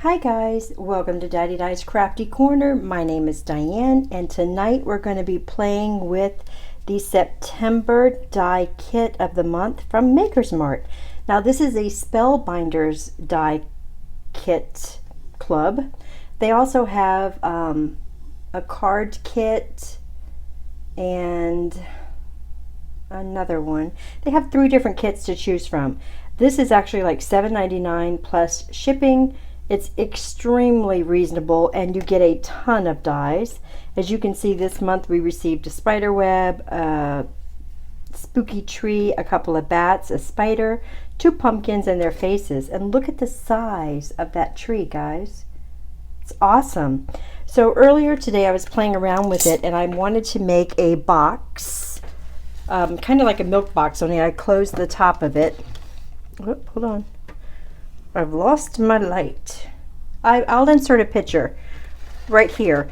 Hi guys, welcome to Daddy Die's Crafty Corner. My name is Diane and tonight we're going to be playing with the September die kit of the month from Makers Mart. Now this is a Spellbinders die kit club. They also have a card kit and another one. They have 3 different kits to choose from. This is actually like $7.99 plus shipping. It's extremely reasonable and you get a ton of dies. As you can see, this month we received a spider web, a spooky tree, a couple of bats, a spider, 2 pumpkins and their faces. And look at the size of that tree, guys. It's awesome. So earlier today I was playing around with it and I wanted to make a box, kind of like a milk box, only I closed the top of it. Whoop, hold on. I've lost my light. I'll insert a picture right here.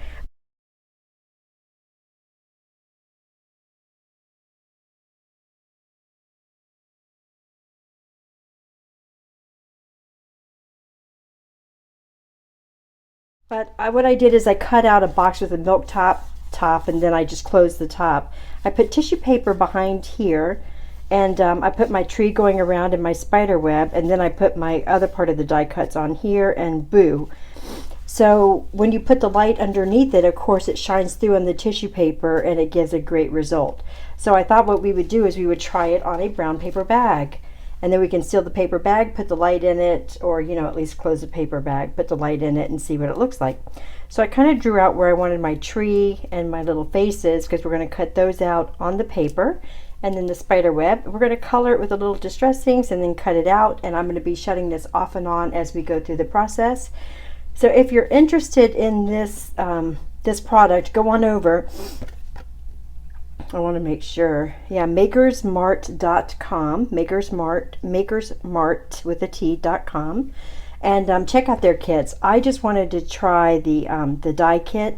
But what I did is I cut out a box with a milk top and then I just closed the top. I put tissue paper behind here and I put my tree going around and my spider web, and then I put my other part of the die cuts on here and boo. So when you put the light underneath it, of course it shines through on the tissue paper and it gives a great result. So I thought what we would do is we would try it on a brown paper bag, and then we can seal the paper bag, put the light in it, or at least close the paper bag, put the light in it and see what it looks like. So I kind of drew out where I wanted my tree and my little faces, because we're going to cut those out on the paper. And then the spider web, we're going to color it with a little distress inks and then cut it out, and I'm going to be shutting this off and on as we go through the process. So if you're interested in this this product, go on over. I want to make sure, yeah, makersmart.com, makersmart with a T.com, and check out their kits. I just wanted to try the die kit.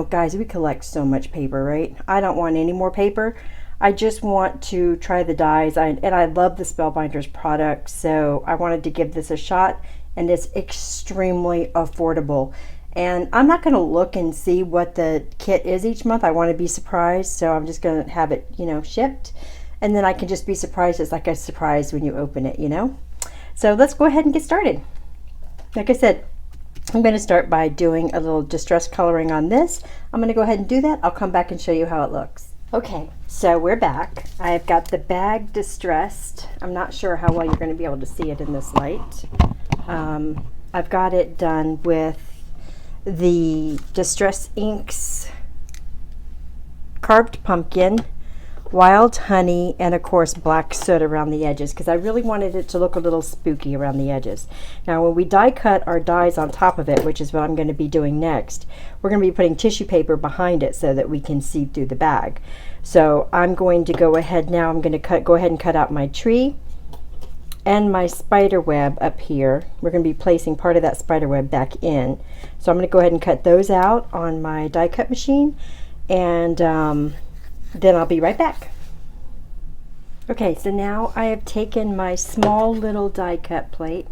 Guys, we collect so much paper, right? I don't want any more paper. I just want to try the dies, and I love the Spellbinders product, so I wanted to give this a shot, and it's extremely affordable. And I'm not going to look and see what the kit is each month. I want to be surprised, so I'm just going to have it, shipped, and then I can just be surprised. It's like a surprise when you open it, So let's go ahead and get started. Like I said, I'm going to start by doing a little distress coloring on this. I'm going to go ahead and do that. I'll come back and show you how it looks. Okay, so we're back. I've got the bag distressed. I'm not sure how well you're going to be able to see it in this light. I've got it done with the Distress Inks carved pumpkin, wild honey, and of course black soot around the edges, because I really wanted it to look a little spooky around the edges. Now when we die cut our dies on top of it, which is what I'm going to be doing next, we're going to be putting tissue paper behind it so that we can see through the bag. So I'm going to go ahead now, I'm going to go ahead and cut out my tree and my spider web up here. We're going to be placing part of that spider web back in. So I'm going to go ahead and cut those out on my die cut machine, and then I'll be right back. Okay, so now I have taken my small little die cut plate.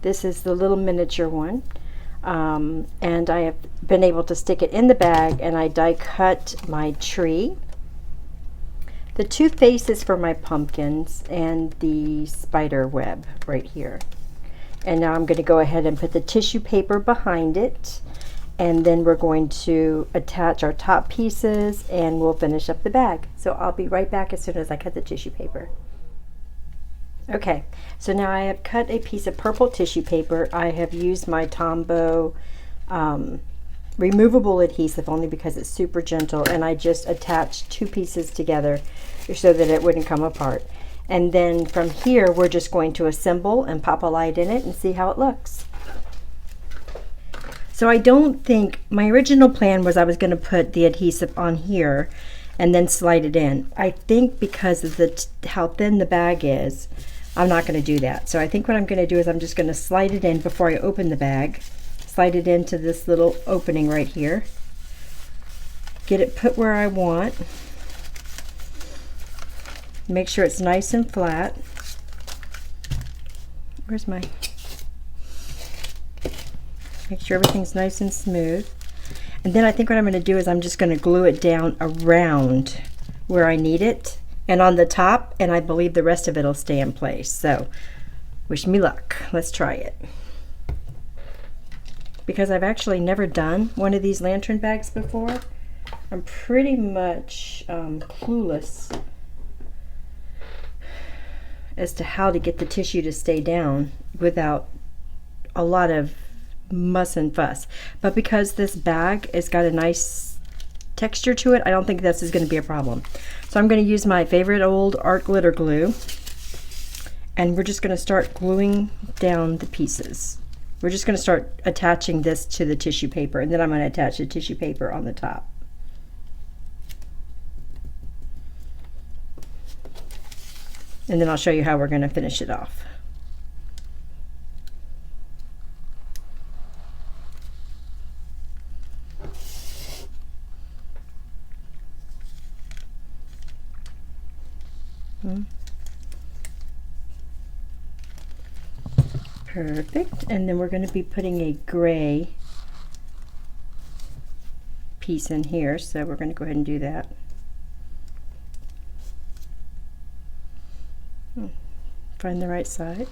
This is the little miniature one. And I have been able to stick it in the bag, and I die cut my tree, the 2 faces for my pumpkins, and the spider web right here. And now I'm going to go ahead and put the tissue paper behind it, and then we're going to attach our top pieces and we'll finish up the bag. So I'll be right back as soon as I cut the tissue paper. Okay, so now I have cut a piece of purple tissue paper. I have used my Tombow removable adhesive only because it's super gentle, and I just attached 2 pieces together so that it wouldn't come apart. And then from here we're just going to assemble and pop a light in it and see how it looks. So I don't think, my original plan was I was going to put the adhesive on here and then slide it in. I think because of how thin the bag is, I'm not going to do that. So I think what I'm going to do is I'm just going to slide it in before I open the bag. Slide it into this little opening right here. Get it put where I want. Make sure it's nice and flat. Where's my... Make sure everything's nice and smooth. And then I think what I'm going to do is I'm just going to glue it down around where I need it and on the top, and I believe the rest of it will stay in place. So wish me luck. Let's try it. Because I've actually never done one of these lantern bags before, I'm pretty much clueless as to how to get the tissue to stay down without a lot of muss and fuss. But because this bag has got a nice texture to it, I don't think this is going to be a problem. So I'm going to use my favorite old art glitter glue, and we're just going to start gluing down the pieces. We're just going to start attaching this to the tissue paper, and then I'm going to attach the tissue paper on the top. And then I'll show you how we're going to finish it off. Perfect. And then we're going to be putting a gray piece in here, so we're going to go ahead and do that. Find the right side.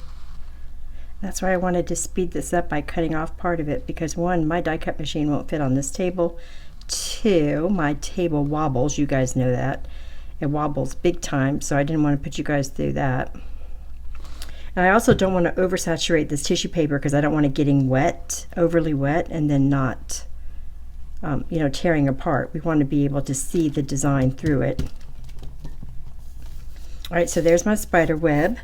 That's why I wanted to speed this up by cutting off part of it, because one, my die cut machine won't fit on this table. Two, my table wobbles. You guys know that. It wobbles big time, so I didn't want to put you guys through that. And I also don't want to oversaturate this tissue paper because I don't want it getting wet, overly wet, and then not, you know, tearing apart. We want to be able to see the design through it. All right, so there's my spider web.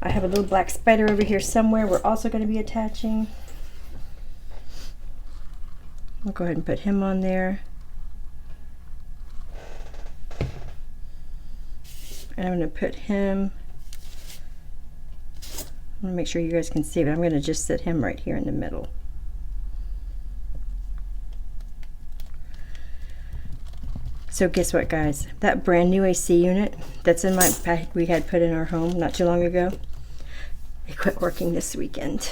I have a little black spider over here somewhere we're also going to be attaching. I'll go ahead and put him on there. And I'm going to put him, I want to make sure you guys can see, but I'm going to just sit him right here in the middle. So guess what, guys? That brand new AC unit that's in my bag we had put in our home not too long ago, it quit working this weekend.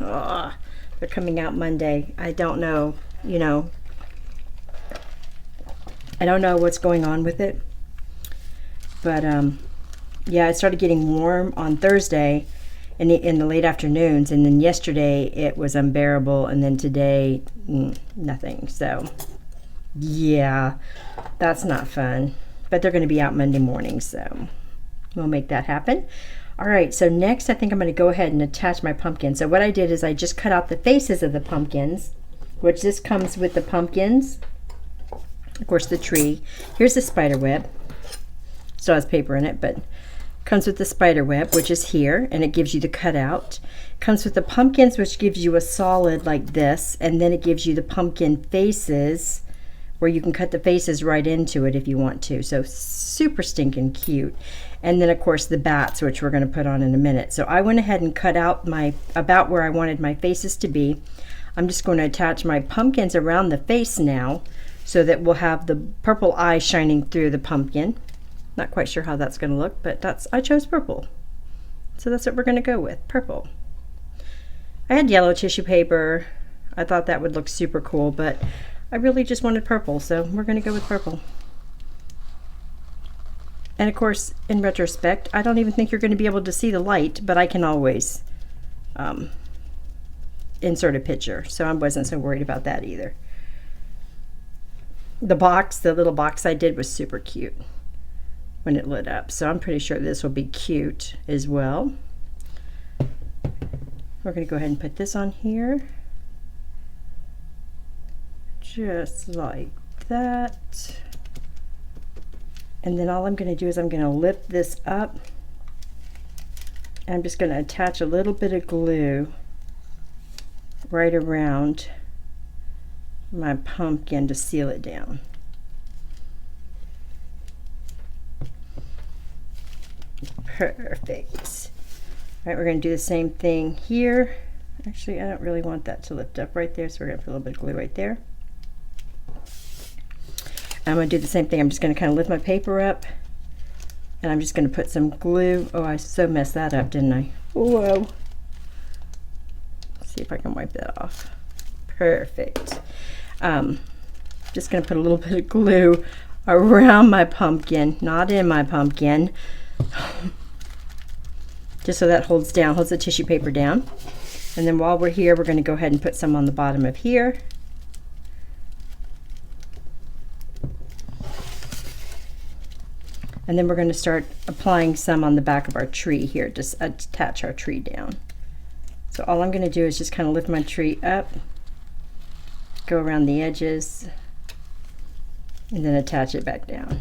Oh, they're coming out Monday. I don't know, you know, I don't know what's going on with it. But yeah, it started getting warm on Thursday in the late afternoons, and then yesterday it was unbearable, and then today nothing. So yeah, that's not fun. But they're going to be out Monday morning, so we'll make that happen. All right, so next I think I'm going to go ahead and attach my pumpkin. So what I did is I just cut out the faces of the pumpkins, which this comes with the pumpkins, of course the tree. Here's the spider web. Still has paper in it, but comes with the spider web, which is here, and it gives you the cutout. Comes with the pumpkins, which gives you a solid like this, and then it gives you the pumpkin faces, where you can cut the faces right into it if you want to. So super stinking cute. And then of course the bats, which we're going to put on in a minute. So I went ahead and cut out my about where I wanted my faces to be. I'm just going to attach my pumpkins around the face now, so that we'll have the purple eye shining through the pumpkin. Not quite sure how that's going to look, but I chose purple. So that's what we're going to go with, purple. I had yellow tissue paper. I thought that would look super cool, but I really just wanted purple, so we're going to go with purple. And of course, in retrospect, I don't even think you're going to be able to see the light, but I can always insert a picture, so I wasn't so worried about that either. The little box I did was super cute when it lit up, so I'm pretty sure this will be cute as well. We're going to go ahead and put this on here, just like that. And then all I'm going to do is I'm going to lift this up, and I'm just going to attach a little bit of glue right around my pumpkin to seal it down. Perfect. All right, we're going to do the same thing here. Actually, I don't really want that to lift up right there, so we're going to put a little bit of glue right there. I'm going to do the same thing. I'm just going to kind of lift my paper up, and I'm just going to put some glue. Oh, I so messed that up, didn't I? Whoa. Let's see if I can wipe that off. Perfect. Just going to put a little bit of glue around my pumpkin, not in my pumpkin. Just so that holds the tissue paper down. And then while we're here, we're going to go ahead and put some on the bottom of here. And then we're going to start applying some on the back of our tree here, just attach our tree down. So all I'm going to do is just kind of lift my tree up, go around the edges, and then attach it back down.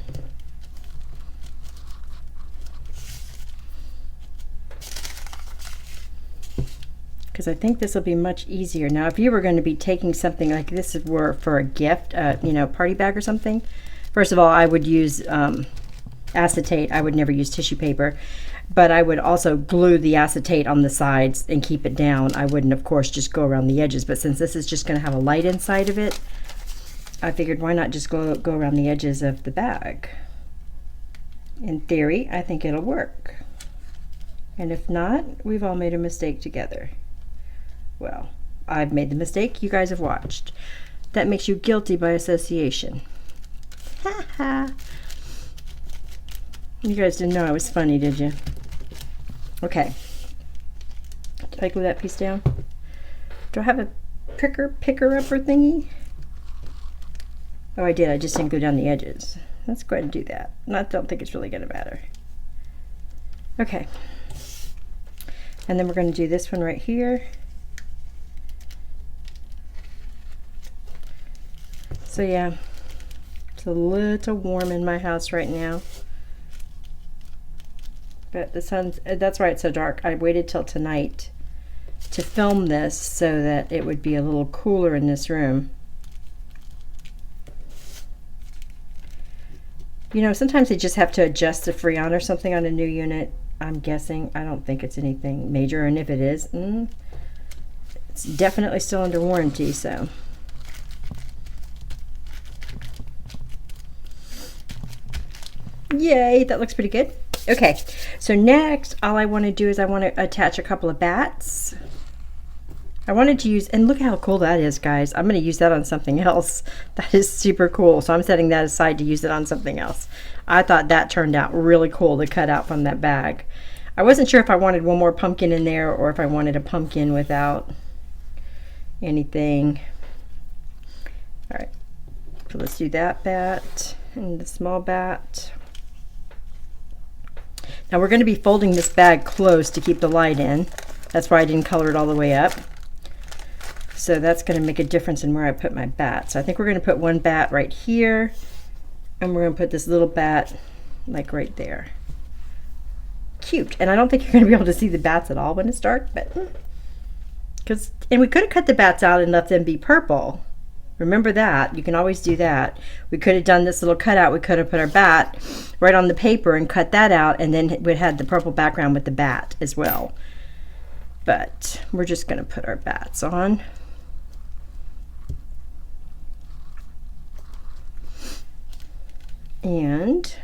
Because I think this will be much easier. Now, if you were going to be taking something like this for a gift, you know, party bag or something, first of all, I would use acetate. I would never use tissue paper, but I would also glue the acetate on the sides and keep it down. I wouldn't, of course, just go around the edges, but since this is just going to have a light inside of it, I figured why not just go around the edges of the bag. In theory, I think it'll work. And if not, we've all made a mistake together. Well, I've made the mistake, you guys have watched. That makes you guilty by association. Ha ha. You guys didn't know I was funny, did you? Okay. Did I glue that piece down? Do I have a picker-upper thingy? Oh, I did. I just didn't glue down the edges. Let's go ahead and do that. I don't think it's really going to matter. Okay. And then we're going to do this one right here. So yeah, it's a little warm in my house right now. But the sun's, that's why it's so dark. I waited till tonight to film this so that it would be a little cooler in this room. You know, sometimes they just have to adjust the Freon or something on a new unit. I'm guessing. I don't think it's anything major, and if it is, it's definitely still under warranty, so. Yay, that looks pretty good. Okay, so next, all I want to do is I want to attach a couple of bats. I wanted to use, and look how cool that is, guys. I'm going to use that on something else. That is super cool. So I'm setting that aside to use it on something else. I thought that turned out really cool to cut out from that bag. I wasn't sure if I wanted one more pumpkin in there or if I wanted a pumpkin without anything. All right, so let's do that bat and the small bat. Now we're going to be folding this bag close to keep the light in. That's why I didn't color it all the way up. So that's going to make a difference in where I put my bat. So I think we're going to put one bat right here, and we're going to put this little bat like right there. Cute. And I don't think you're going to be able to see the bats at all when it's dark, but and we could have cut the bats out and left them be purple. Remember that. You can always do that. We could have done this little cutout. We could have put our bat right on the paper and cut that out, and then we had the purple background with the bat as well. But we're just going to put our bats on. And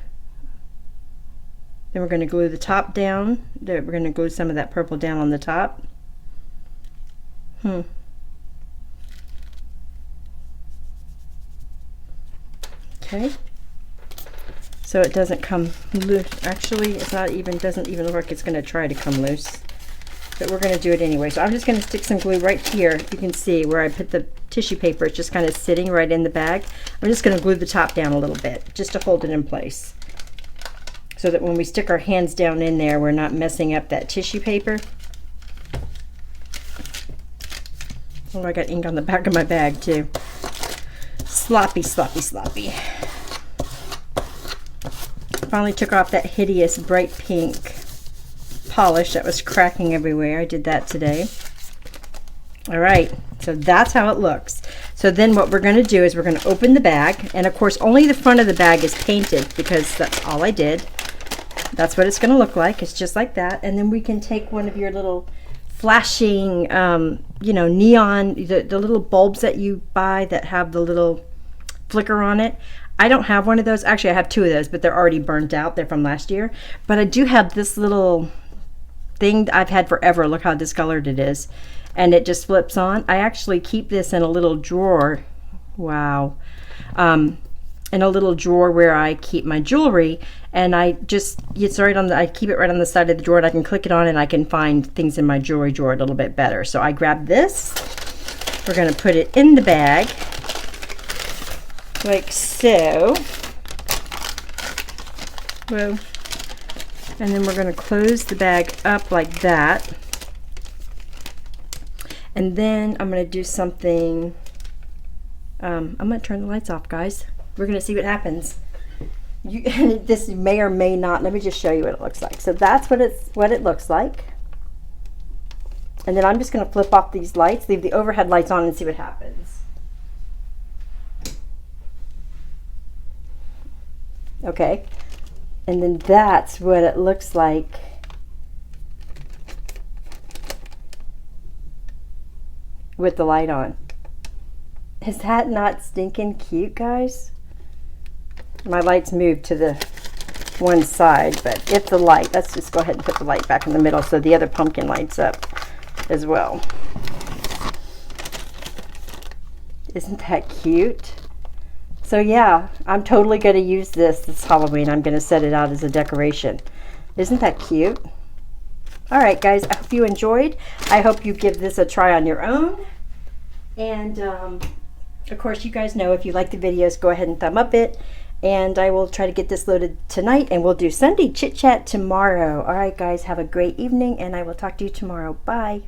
then we're going to glue the top down. We're going to glue some of that purple down on the top. Okay. So it doesn't come loose. Actually, it's not even, doesn't even look like it's going to try to come loose. But we're going to do it anyway. So I'm just going to stick some glue right here. You can see where I put the tissue paper. It's just kind of sitting right in the bag. I'm just going to glue the top down a little bit just to hold it in place, so that when we stick our hands down in there, we're not messing up that tissue paper. Oh, I got ink on the back of my bag too. Sloppy, sloppy, sloppy. Finally took off that hideous bright pink polish that was cracking everywhere. I did that today. All right, so that's how it looks. So then what we're going to do is we're going to open the bag, and of course only the front of the bag is painted because that's all I did. That's what it's going to look like. It's just like that. And then we can take one of your little flashing, you know, neon, the little bulbs that you buy that have the little flicker on it. I don't have one of those. Actually, I have two of those, but they're already burnt out. They're from last year. But I do have this little thing I've had forever. Look how discolored it is. And it just flips on. I actually keep this in a little drawer. Wow. In a little drawer where I keep my jewelry, and I just I keep it right on the side of the drawer, and I can click it on and I can find things in my jewelry drawer a little bit better. So I grab this. We're going to put it in the bag like so. Whoa. And then we're going to close the bag up like that. And then I'm going to do something. I'm going to turn the lights off, guys. We're going to see what happens. This may or may not. Let me just show you what it looks like. So that's what it looks like. And then I'm just going to flip off these lights, leave the overhead lights on, and see what happens. Okay. And then that's what it looks like with the light on. Is that not stinking cute, guys? My lights moved to the one side, but if the light, let's just go ahead and put the light back in the middle so the other pumpkin lights up as well. Isn't that cute? So yeah, I'm totally going to use this Halloween. I'm going to set it out as a decoration. Isn't that cute? All right, guys, I hope you enjoyed. I hope you give this a try on your own. And of course, you guys know if you like the videos, go ahead and thumb up it. And I will try to get this loaded tonight, and we'll do Sunday Chit Chat tomorrow. All right, guys, have a great evening, and I will talk to you tomorrow. Bye.